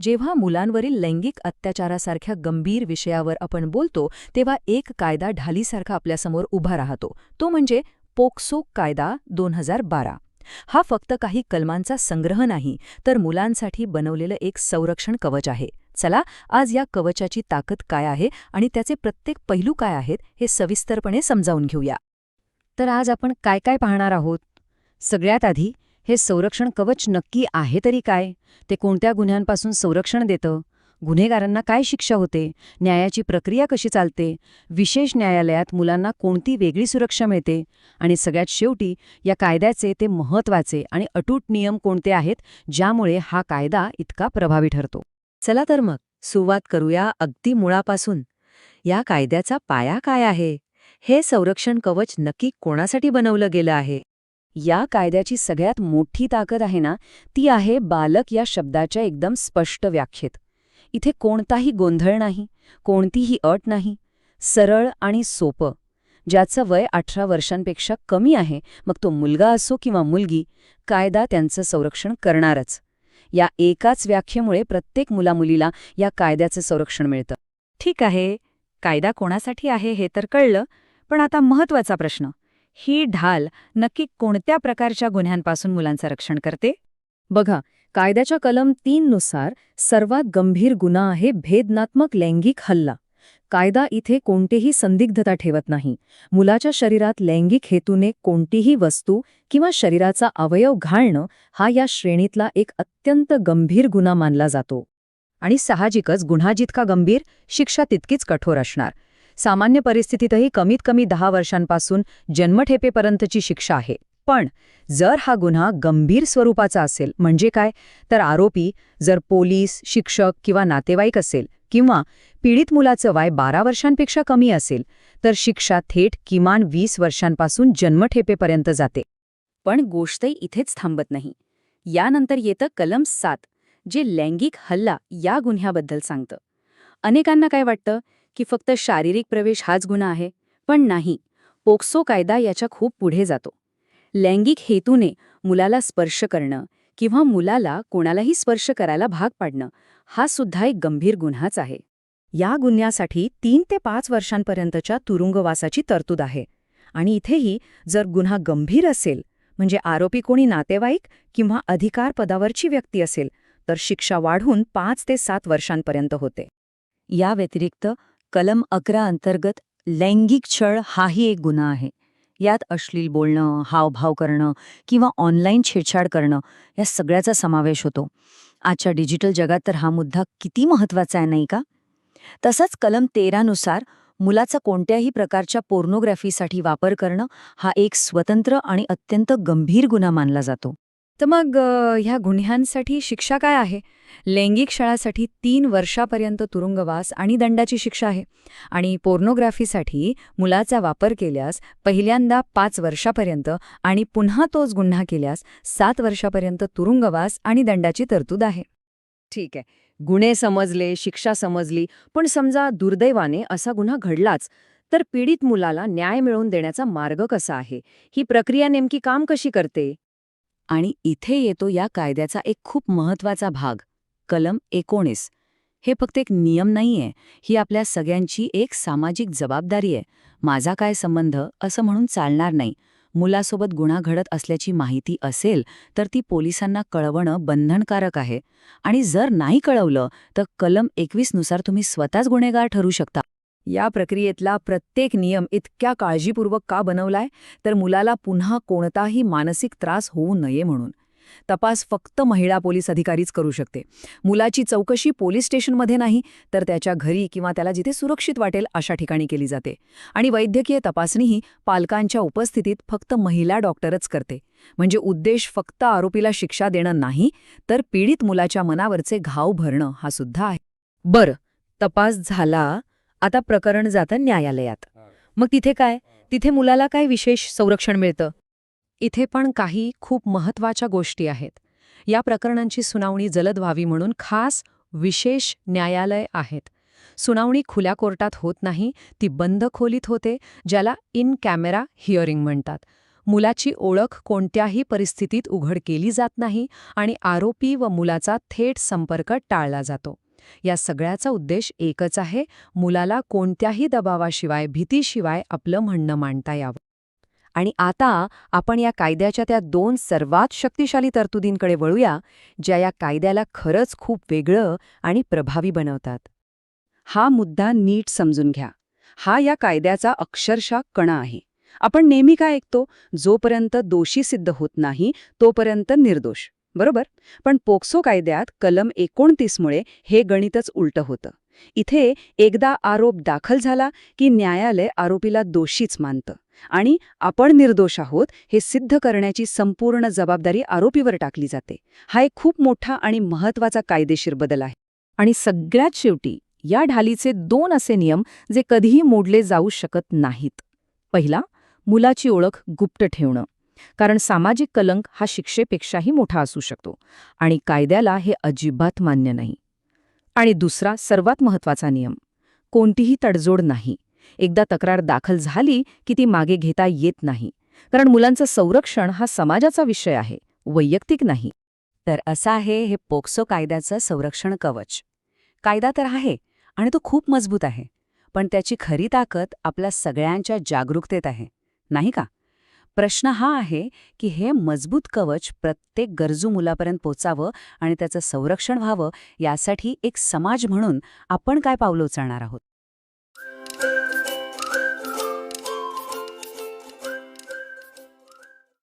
जेव्हा मुलांवरील लैंगिक अत्याचारासारख्या गंभीर विषयावर आपण बोलतो तेव्हा एक कायदा ढालीसारखा आपल्यासमोर उभा राहतो, तो म्हणजे पोक्सो कायदा 2012. हा फक्त काही कलमांचा संग्रह नाही, तर मुलांसाठी बनवलेलं एक संरक्षण कवच आहे. चला, आज या कवचाची ताकद काय आहे आणि त्याचे प्रत्येक पैलू काय आहेत हे सविस्तरपणे समजावून घेऊया. तर आज आपण काय काय पाहणार आहोत? सगळ्यात आधी, हे संरक्षण कवच नक्की आहे तरी काय? ते कोणत्या गुन्ह्यांपासून संरक्षण देतं? गुन्हेगारांना काय शिक्षा होते? न्यायाची प्रक्रिया कशी चालते? विशेष न्यायालयात मुलांना कोणती वेगळी सुरक्षा मिळते? आणि सगळ्यात शेवटी, या कायद्याचे ते महत्त्वाचे आणि अटूट नियम कोणते आहेत, ज्यामुळे हा कायदा इतका प्रभावी ठरतो? चला तर मग सुरुवात करूया अगदी मुळापासून. या कायद्याचा पाया काय आहे? हे संरक्षण कवच नक्की कोणासाठी बनवलं गेलं आहे? या कायद्याची सगळ्यात मोठी ताकद आहे ना, ती आहे बालक या शब्दाच्या एकदम स्पष्ट व्याख्येत. इथे कोणताही गोंधळ नाही, कोणतीही अट नाही. सरळ आणि सोपं. ज्याचं वय 18 वर्षांपेक्षा कमी आहे, मग तो मुलगा असो किंवा मुलगी, कायदा त्यांचं संरक्षण करणारच. या एकाच व्याख्येमुळे प्रत्येक मुलामुलीला या कायद्याचं संरक्षण मिळतं. ठीक आहे, कायदा कोणासाठी आहे हे तर कळलं, पण आता महत्त्वाचा प्रश्न, ही ढाल नक्की कोणत्या प्रकारच्या गुन्ह्यांपासून मुलांचं रक्षण करते? बघा, कायद्याच्या कलम 3 नुसार सर्वात गंभीर गुन्हा आहे भेदनात्मक लैंगिक हल्ला. कायदा इथे कोणतेही संदिग्धता ठेवत नाही. मुलाच्या शरीरात लैंगिक हेतूने कोणतीही वस्तू किंवा शरीराचा अवयव घालणं हा या श्रेणीतला एक अत्यंत गंभीर गुन्हा मानला जातो. आणि साहजिकच गुन्हा जितका गंभीर, शिक्षा तितकीच कठोर असणार. सामान्य परिस्थितीतही कमीत कमी 10 वर्षांपासून जन्मठेपेपर्यंतची शिक्षा आहे. पण जर हा गुन्हा गंभीर स्वरूपाचा असेल, म्हणजे काय, तर आरोपी जर पोलीस, शिक्षक किंवा नातेवाईक असेल, किंवा पीडित मुलाचं वय 12 वर्षांपेक्षा कमी असेल, तर शिक्षा थेट किमान 20 वर्षांपासून जन्मठेपेपर्यंत जाते. पण गोष्ट इथेच थांबत नाही. यानंतर येतं कलम 7, जे लैंगिक हल्ला या गुन्ह्याबद्दल सांगतं. अनेकांना काय वाटतं की फक्त शारीरिक प्रवेश हाच गुन्हा आहे, पण नाही. पोक्सो कायदा याच्या खूप पुढे जातो. लैंगिक हेतूने मुलाला स्पर्श करणं किंवा मुलाला कोणालाही स्पर्श करायला भाग पाडणं हा सुद्धा एक गंभीर गुन्हाच आहे. या गुन्ह्यासाठी 3 ते 5 वर्षांपर्यंतच्या तुरुंगवासाची तरतूद आहे. आणि इथेही जर गुन्हा गंभीर असेल, म्हणजे आरोपी कोणी नातेवाईक किंवा अधिकार पदावरची व्यक्ती असेल, तर शिक्षा वाढून 5 ते 7 वर्षांपर्यंत होते. या व्यतिरिक्त कलम 11 अंतर्गत लैंगिक छळ हाही एक गुन्हा आहे. यात अश्लील बोलणं, हावभाव करणं किंवा ऑनलाईन छेडछाड करणं या सगळ्याचा समावेश होतो. आजच्या डिजिटल जगात तर हा मुद्दा किती महत्त्वाचा आहे, नाही का? तसंच कलम 13 नुसार मुलाचा कोणत्याही प्रकारच्या पोर्नोग्राफीसाठी वापर करणं हा एक स्वतंत्र आणि अत्यंत गंभीर गुन्हा मानला जातो. तर मग ह्या गुन्ह्यांसाठी शिक्षा काय आहे? लैंगिक छळासाठी 3 वर्षापर्यंत तुरुंगवास आणि दंडाची शिक्षा आहे. आणि पोर्नोग्राफीसाठी मुलाचा वापर केल्यास पहिल्यांदा 5 वर्षापर्यंत आणि पुन्हा तोच गुन्हा केल्यास 7 वर्षापर्यंत तुरुंगवास आणि दंडाची तरतूद आहे. ठीक आहे, गुन्हे समजले, शिक्षा समजली, पण समजा दुर्दैवाने असा गुन्हा घडलाच, तर पीडित मुलाला न्याय मिळवून देण्याचा मार्ग कसा आहे? ही प्रक्रिया नेमकी काम कशी करते? आणि इथे येतो या कायद्याचा एक खूप महत्त्वाचा भाग, कलम 19. हे फक्त एक नियम नाहीये, ही आपल्या सगळ्यांची एक सामाजिक जबाबदारी आहे. माझा काय संबंध असं म्हणून चालणार नाही. मुलासोबत गुन्हा घडत असल्याची माहिती असेल तर ती पोलिसांना कळवणं बंधनकारक आहे. आणि जर नाही कळवलं तर कलम 21 नुसार तुम्ही स्वतःच गुन्हेगार ठरू शकता. या प्रक्रियेतला प्रत्येक नियम इतक्या काळजीपूर्वक का बनवलाय, तर मुलाला पुन्हा कोणताही मानसिक त्रास होऊ नये म्हणून. तपास फक्त महिला पोलीस अधिकारीच करू शकते. मुलाची चौकशी पोलीस स्टेशनमध्ये नाही, तर त्याच्या घरी किंवा त्याला जिथे सुरक्षित वाटेल अशा ठिकाणी केली जाते. आणि वैद्यकीय तपासणीही पालकांच्या उपस्थितीत फक्त महिला डॉक्टरच करते. म्हणजे उद्देश फक्त आरोपीला शिक्षा देणं नाही, तर पीडित मुलाच्या मनावरचे घाव भरणं हा सुद्धा आहे. बरं, तपास झाला, आता प्रकरण जातं न्यायालयात. मग तिथे काय? तिथे मुलाला काय विशेष संरक्षण मिळतं? इथे पण काही खूप महत्त्वाच्या गोष्टी आहेत. या प्रकरणांची सुनावणी जलद व्हावी म्हणून खास विशेष न्यायालय आहेत. सुनावणी खुल्या कोर्टात होत नाही, ती बंद खोलीत होते, ज्याला इन कॅमेरा हिअरिंग म्हणतात. मुलाची ओळख कोणत्याही परिस्थितीत उघड केली जात नाही आणि आरोपी व मुलाचा थेट संपर्क टाळला जातो. या सगळ्याचा उद्देश एकच आहे, मुलाला कोणत्याही दबावाशिवाय, भीतीशिवाय आपलं म्हणणं मांडता यावं. आणि आता आपण या कायद्याच्या त्या 2 सर्वात शक्तिशाली तरतुदींकडे वळूया, ज्या या कायद्याला खरंच खूप वेगळं आणि प्रभावी बनवतात. हा मुद्दा नीट समजून घ्या. हा या कायद्याचा अक्षरशः कणा आहे. आपण नेहमी काय ऐकतो, जोपर्यंत दोषी सिद्ध होत नाही तोपर्यंत निर्दोष, बरोबर? पण पोक्सो कायद्यात कलम 29 मुळे हे गणितच उलटं होतं. इथे एकदा आरोप दाखल झाला की न्यायालय आरोपीला दोषीच मानतं आणि आपण निर्दोष आहोत हे सिद्ध करण्याची संपूर्ण जबाबदारी आरोपीवर टाकली जाते. हा एक खूप मोठा आणि महत्त्वाचा कायदेशीर बदल आहे. आणि सगळ्यात शेवटी या ढालीचे 2 असे नियम जे कधीही मोडले जाऊ शकत नाहीत. पहिला, मुलाची ओळख गुप्त ठेवणं, कारण सामाजिक कलंक हा शिक्षेपेक्षाही मोठा असू शकतो आणि कायद्याला हे अजिबात मान्य नाही. आणि दुसरा, सर्वात महत्त्वाचा नियम, कोणतीही तडजोड नाही. एकदा तक्रार दाखल झाली की ती मागे घेता येत नाही, कारण मुलांचं संरक्षण हा समाजाचा विषय आहे, वैयक्तिक नाही. तर असं आहे हे पोक्सो कायद्याचं संरक्षण कवच. कायदा तर आहे आणि तो खूप मजबूत आहे, पण त्याची खरी ताकद आपल्या सगळ्यांच्या जागरूकतेत आहे, नाही का? प्रश्न हा आहे की हे मजबूत कवच प्रत्येक गरजू मुलापर्यंत पोचावं आणि त्याचं संरक्षण व्हावं, यासाठी एक समाज म्हणून आपण काय पावलं उचलणार आहोत.